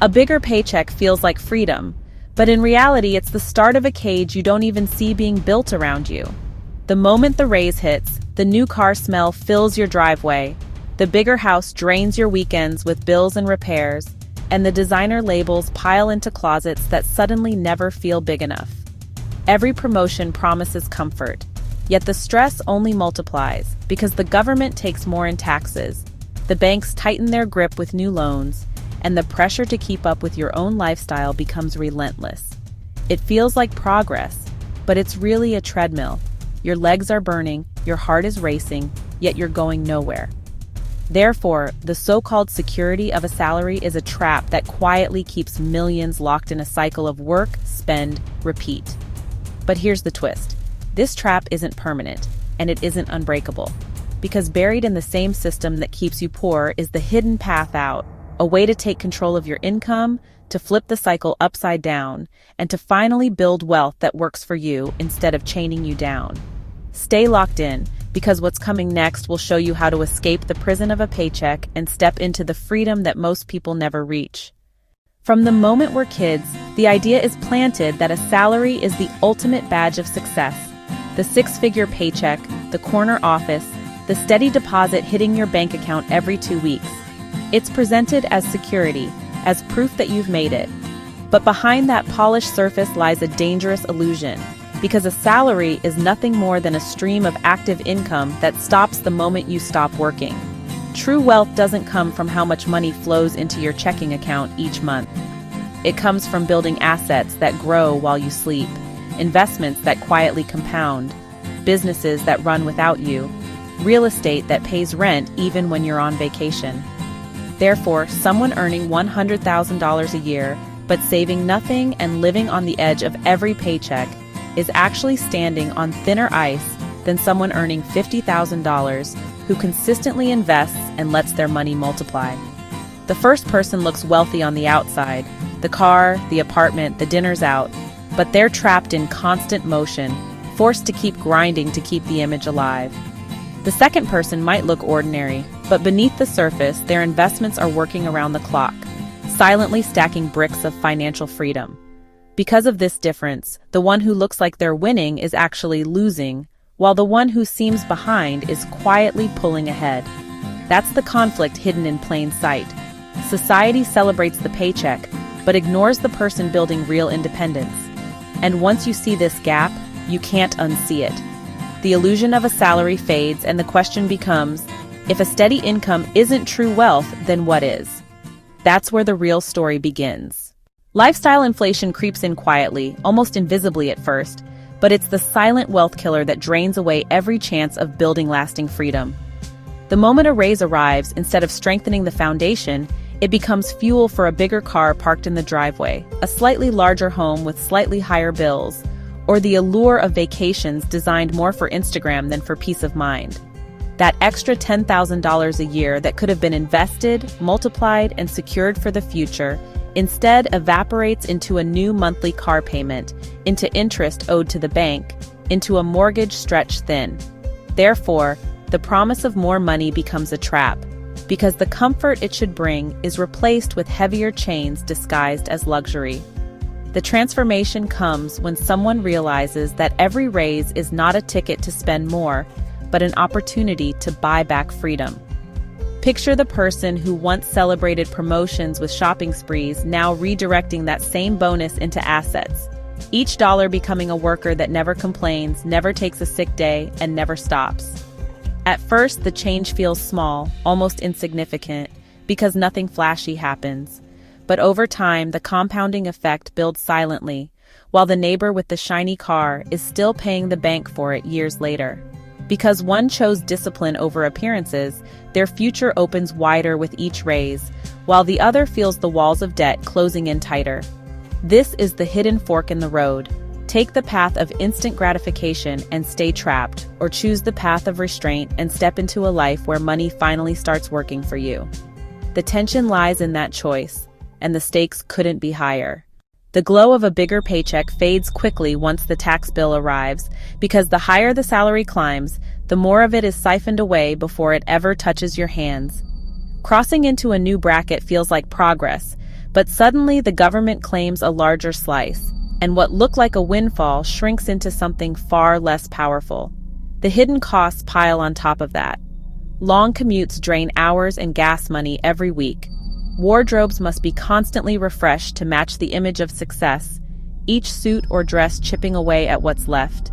A bigger paycheck feels like freedom, but in reality it's the start of a cage you don't even see being built around you. The moment the raise hits, the new car smell fills your driveway, the bigger house drains your weekends with bills and repairs, and the designer labels pile into closets that suddenly never feel big enough. Every promotion promises comfort, yet the stress only multiplies because the government takes more in taxes, the banks tighten their grip with new loans, and the pressure to keep up with your own lifestyle becomes relentless. It feels like progress, but it's really a treadmill. Your legs are burning, your heart is racing, yet you're going nowhere. Therefore, the so-called security of a salary is a trap that quietly keeps millions locked in a cycle of work, spend, repeat. But here's the twist. This trap isn't permanent, and it isn't unbreakable. Because buried in the same system that keeps you poor is the hidden path out, a way to take control of your income, to flip the cycle upside down, and to finally build wealth that works for you instead of chaining you down. Stay locked in, because what's coming next will show you how to escape the prison of a paycheck and step into the freedom that most people never reach. From the moment we're kids, the idea is planted that a salary is the ultimate badge of success. The six-figure paycheck, the corner office, the steady deposit hitting your bank account every 2 weeks. It's presented as security, as proof that you've made it. But behind that polished surface lies a dangerous illusion, because a salary is nothing more than a stream of active income that stops the moment you stop working. True wealth doesn't come from how much money flows into your checking account each month. It comes from building assets that grow while you sleep, investments that quietly compound, businesses that run without you, real estate that pays rent even when you're on vacation. Therefore, someone earning $100,000 a year but saving nothing and living on the edge of every paycheck is actually standing on thinner ice than someone earning $50,000 who consistently invests and lets their money multiply. The first person looks wealthy on the outside, the car, the apartment, the dinner's out, but they're trapped in constant motion, forced to keep grinding to keep the image alive. The second person might look ordinary, but beneath the surface, their investments are working around the clock, silently stacking bricks of financial freedom. Because of this difference, the one who looks like they're winning is actually losing, while the one who seems behind is quietly pulling ahead. That's the conflict hidden in plain sight. Society celebrates the paycheck, but ignores the person building real independence. And once you see this gap, you can't unsee it. The illusion of a salary fades, and the question becomes, if a steady income isn't true wealth, then what is? That's where the real story begins. Lifestyle inflation creeps in quietly, almost invisibly at first, but it's the silent wealth killer that drains away every chance of building lasting freedom. The moment a raise arrives, instead of strengthening the foundation, it becomes fuel for a bigger car parked in the driveway, a slightly larger home with slightly higher bills, or the allure of vacations designed more for Instagram than for peace of mind. That extra $10,000 a year that could have been invested, multiplied, and secured for the future instead evaporates into a new monthly car payment, into interest owed to the bank, into a mortgage stretched thin. Therefore, the promise of more money becomes a trap, because the comfort it should bring is replaced with heavier chains disguised as luxury. The transformation comes when someone realizes that every raise is not a ticket to spend more, but an opportunity to buy back freedom. Picture the person who once celebrated promotions with shopping sprees now redirecting that same bonus into assets, each dollar becoming a worker that never complains, never takes a sick day, and never stops. At first, the change feels small, almost insignificant, because nothing flashy happens. But over time, the compounding effect builds silently, while the neighbor with the shiny car is still paying the bank for it years later. Because one chose discipline over appearances, their future opens wider with each raise, while the other feels the walls of debt closing in tighter. This is the hidden fork in the road. Take the path of instant gratification and stay trapped, or choose the path of restraint and step into a life where money finally starts working for you. The tension lies in that choice, and the stakes couldn't be higher. The glow of a bigger paycheck fades quickly once the tax bill arrives, because the higher the salary climbs, the more of it is siphoned away before it ever touches your hands. Crossing into a new bracket feels like progress, But suddenly the government claims a larger slice, and what looked like a windfall shrinks into something far less powerful. The hidden costs pile on top of that. Long commutes drain hours and gas money every week. Wardrobes must be constantly refreshed to match the image of success, each suit or dress chipping away at what's left.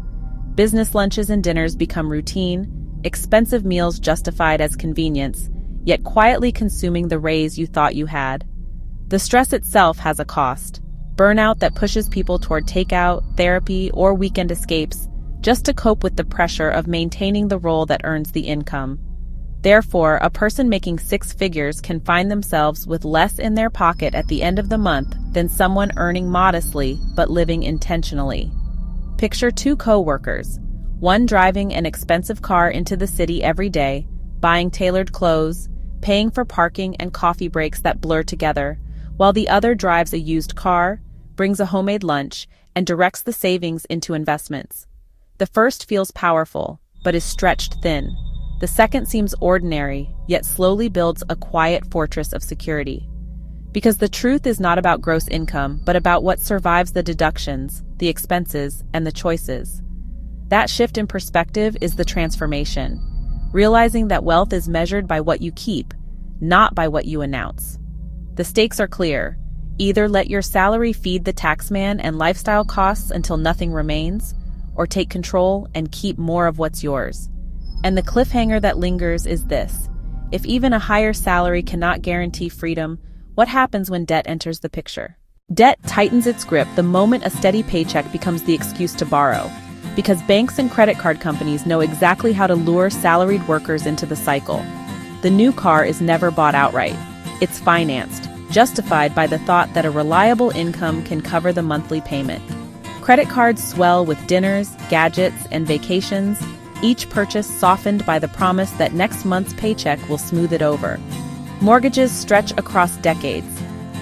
Business lunches and dinners become routine, expensive meals justified as convenience, yet quietly consuming the raise you thought you had. The stress itself has a cost. Burnout that pushes people toward takeout, therapy, or weekend escapes just to cope with the pressure of maintaining the role that earns the income. Therefore, a person making six figures can find themselves with less in their pocket at the end of the month than someone earning modestly but living intentionally. Picture two co-workers, one driving an expensive car into the city every day, buying tailored clothes, paying for parking and coffee breaks that blur together, while the other drives a used car, brings a homemade lunch, and directs the savings into investments. The first feels powerful, but is stretched thin. The second seems ordinary, yet slowly builds a quiet fortress of security. Because the truth is not about gross income, but about what survives the deductions, the expenses, and the choices. That shift in perspective is the transformation, realizing that wealth is measured by what you keep, not by what you announce. The stakes are clear. Either let your salary feed the taxman and lifestyle costs until nothing remains, or take control and keep more of what's yours. And the cliffhanger that lingers is this: if even a higher salary cannot guarantee freedom, what happens when debt enters the picture? Debt tightens its grip the moment a steady paycheck becomes the excuse to borrow, because banks and credit card companies know exactly how to lure salaried workers into the cycle. The new car is never bought outright. It's financed, justified by the thought that a reliable income can cover the monthly payment. Credit cards swell with dinners, gadgets, and vacations, each purchase softened by the promise that next month's paycheck will smooth it over. Mortgages stretch across decades,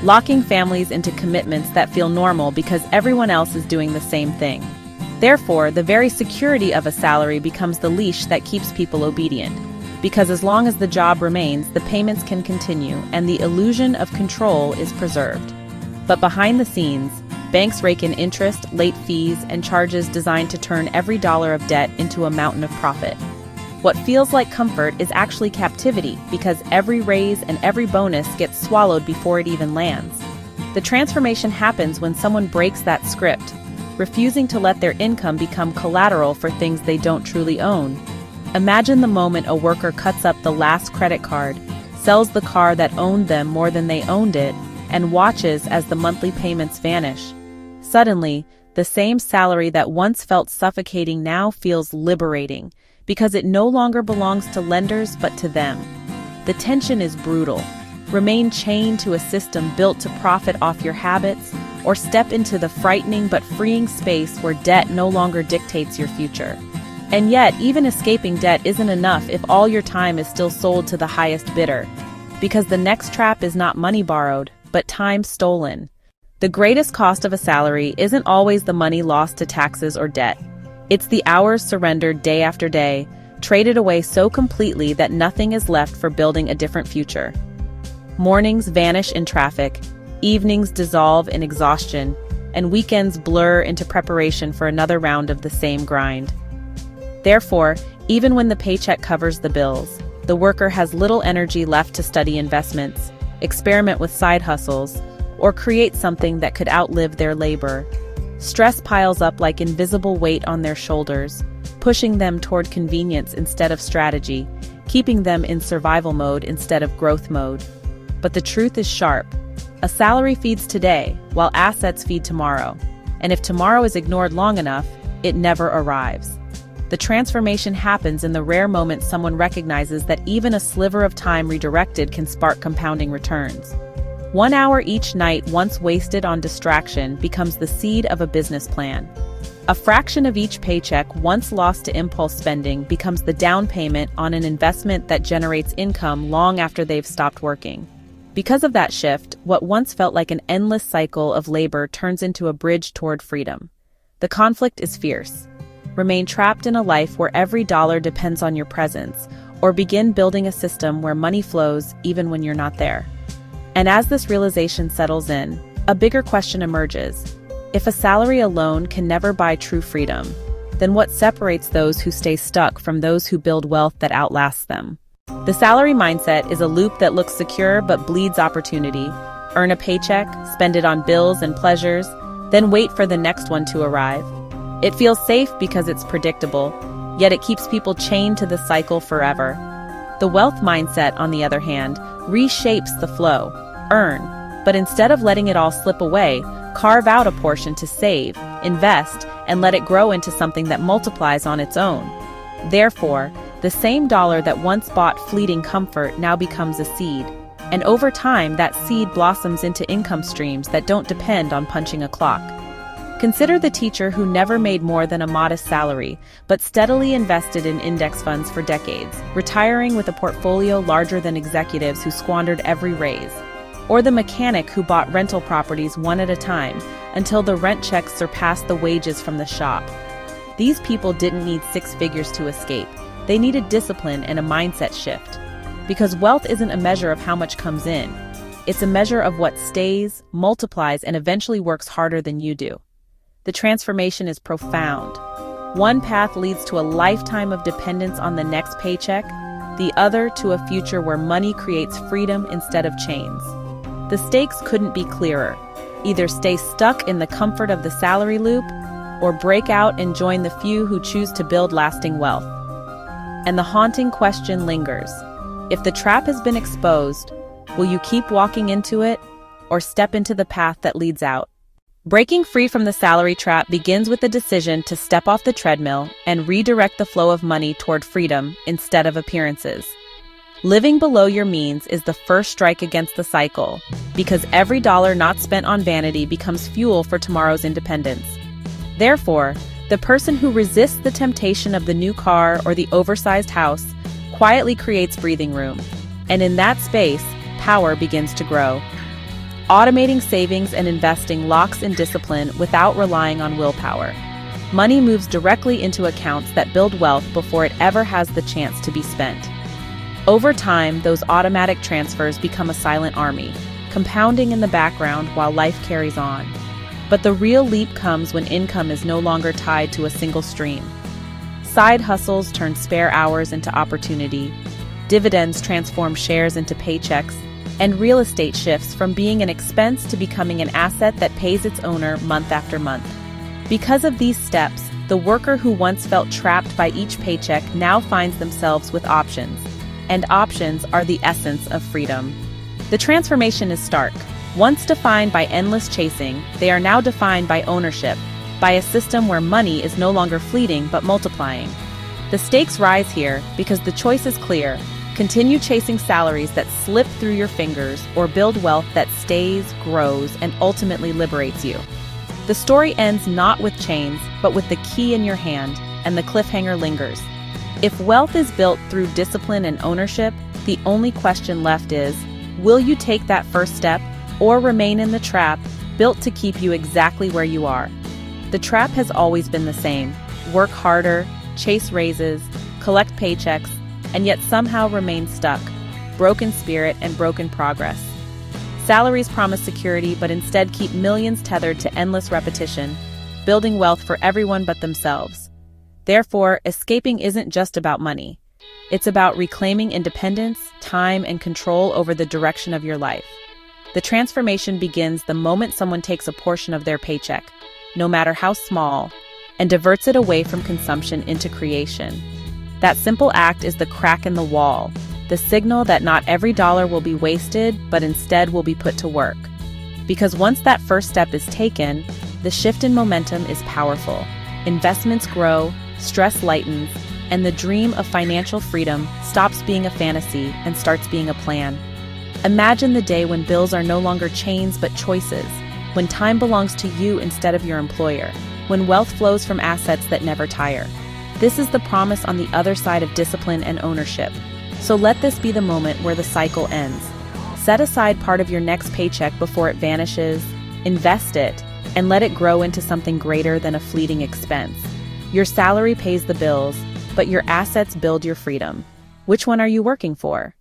locking families into commitments that feel normal because everyone else is doing the same thing. Therefore, the very security of a salary becomes the leash that keeps people obedient, because as long as the job remains, the payments can continue and the illusion of control is preserved. But behind the scenes, banks rake in interest, late fees, and charges designed to turn every dollar of debt into a mountain of profit. What feels like comfort is actually captivity, because every raise and every bonus gets swallowed before it even lands. The transformation happens when someone breaks that script, refusing to let their income become collateral for things they don't truly own. Imagine the moment a worker cuts up the last credit card, sells the car that owned them more than they owned it, and watches as the monthly payments vanish. Suddenly, the same salary that once felt suffocating now feels liberating, because it no longer belongs to lenders but to them. The tension is brutal. Remain chained to a system built to profit off your habits, or step into the frightening but freeing space where debt no longer dictates your future. And yet, even escaping debt isn't enough if all your time is still sold to the highest bidder, because the next trap is not money borrowed, but time stolen. The greatest cost of a salary isn't always the money lost to taxes or debt. It's the hours surrendered day after day, traded away so completely that nothing is left for building a different future. Mornings vanish in traffic, evenings dissolve in exhaustion, and weekends blur into preparation for another round of the same grind. Therefore, even when the paycheck covers the bills, the worker has little energy left to study investments, experiment with side hustles, or create something that could outlive their labor. Stress piles up like invisible weight on their shoulders, pushing them toward convenience instead of strategy, keeping them in survival mode instead of growth mode. But the truth is sharp. A salary feeds today, while assets feed tomorrow. And if tomorrow is ignored long enough, it never arrives. The transformation happens in the rare moment someone recognizes that even a sliver of time redirected can spark compounding returns. 1 hour each night once wasted on distraction becomes the seed of a business plan. A fraction of each paycheck once lost to impulse spending becomes the down payment on an investment that generates income long after they've stopped working. Because of that shift, what once felt like an endless cycle of labor turns into a bridge toward freedom. The conflict is fierce. Remain trapped in a life where every dollar depends on your presence, or begin building a system where money flows even when you're not there. And as this realization settles in, a bigger question emerges. If a salary alone can never buy true freedom, then what separates those who stay stuck from those who build wealth that outlasts them? The salary mindset is a loop that looks secure but bleeds opportunity. Earn a paycheck, spend it on bills and pleasures, then wait for the next one to arrive. It feels safe because it's predictable, yet it keeps people chained to the cycle forever. The wealth mindset, on the other hand, reshapes the flow. Earn, but instead of letting it all slip away, carve out a portion to save, invest, and let it grow into something that multiplies on its own. Therefore, the same dollar that once bought fleeting comfort now becomes a seed. And over time, that seed blossoms into income streams that don't depend on punching a clock. Consider the teacher who never made more than a modest salary, but steadily invested in index funds for decades, retiring with a portfolio larger than executives who squandered every raise. Or the mechanic who bought rental properties one at a time, until the rent checks surpassed the wages from the shop. These people didn't need six figures to escape. They needed discipline and a mindset shift. Because wealth isn't a measure of how much comes in. It's a measure of what stays, multiplies, and eventually works harder than you do. The transformation is profound. One path leads to a lifetime of dependence on the next paycheck, the other to a future where money creates freedom instead of chains. The stakes couldn't be clearer. Either stay stuck in the comfort of the salary loop, or break out and join the few who choose to build lasting wealth. And the haunting question lingers. If the trap has been exposed, will you keep walking into it, or step into the path that leads out? Breaking free from the salary trap begins with the decision to step off the treadmill and redirect the flow of money toward freedom instead of appearances. Living below your means is the first strike against the cycle, because every dollar not spent on vanity becomes fuel for tomorrow's independence. Therefore, the person who resists the temptation of the new car or the oversized house quietly creates breathing room, and in that space, power begins to grow. Automating savings and investing locks in discipline without relying on willpower. Money moves directly into accounts that build wealth before it ever has the chance to be spent. Over time, those automatic transfers become a silent army, compounding in the background while life carries on. But the real leap comes when income is no longer tied to a single stream. Side hustles turn spare hours into opportunity, dividends transform shares into paychecks, and real estate shifts from being an expense to becoming an asset that pays its owner month after month. Because of these steps, the worker who once felt trapped by each paycheck now finds themselves with options. And options are the essence of freedom. The transformation is stark. Once defined by endless chasing, they are now defined by ownership, by a system where money is no longer fleeting but multiplying. The stakes rise here because the choice is clear. Continue chasing salaries that slip through your fingers, or build wealth that stays, grows, and ultimately liberates you. The story ends not with chains, but with the key in your hand, and the cliffhanger lingers. If wealth is built through discipline and ownership, the only question left is, will you take that first step, or remain in the trap, built to keep you exactly where you are? The trap has always been the same. Work harder, chase raises, collect paychecks, and yet somehow remain stuck. Broken spirit and broken progress. Salaries promise security, but instead keep millions tethered to endless repetition, building wealth for everyone but themselves. Therefore, escaping isn't just about money. It's about reclaiming independence, time, and control over the direction of your life. The transformation begins the moment someone takes a portion of their paycheck, no matter how small, and diverts it away from consumption into creation. That simple act is the crack in the wall, the signal that not every dollar will be wasted, but instead will be put to work. Because once that first step is taken, the shift in momentum is powerful. Investments grow, stress lightens, and the dream of financial freedom stops being a fantasy and starts being a plan. Imagine the day when bills are no longer chains but choices, when time belongs to you instead of your employer, when wealth flows from assets that never tire. This is the promise on the other side of discipline and ownership. So let this be the moment where the cycle ends. Set aside part of your next paycheck before it vanishes, invest it, and let it grow into something greater than a fleeting expense. Your salary pays the bills, but your assets build your freedom. Which one are you working for?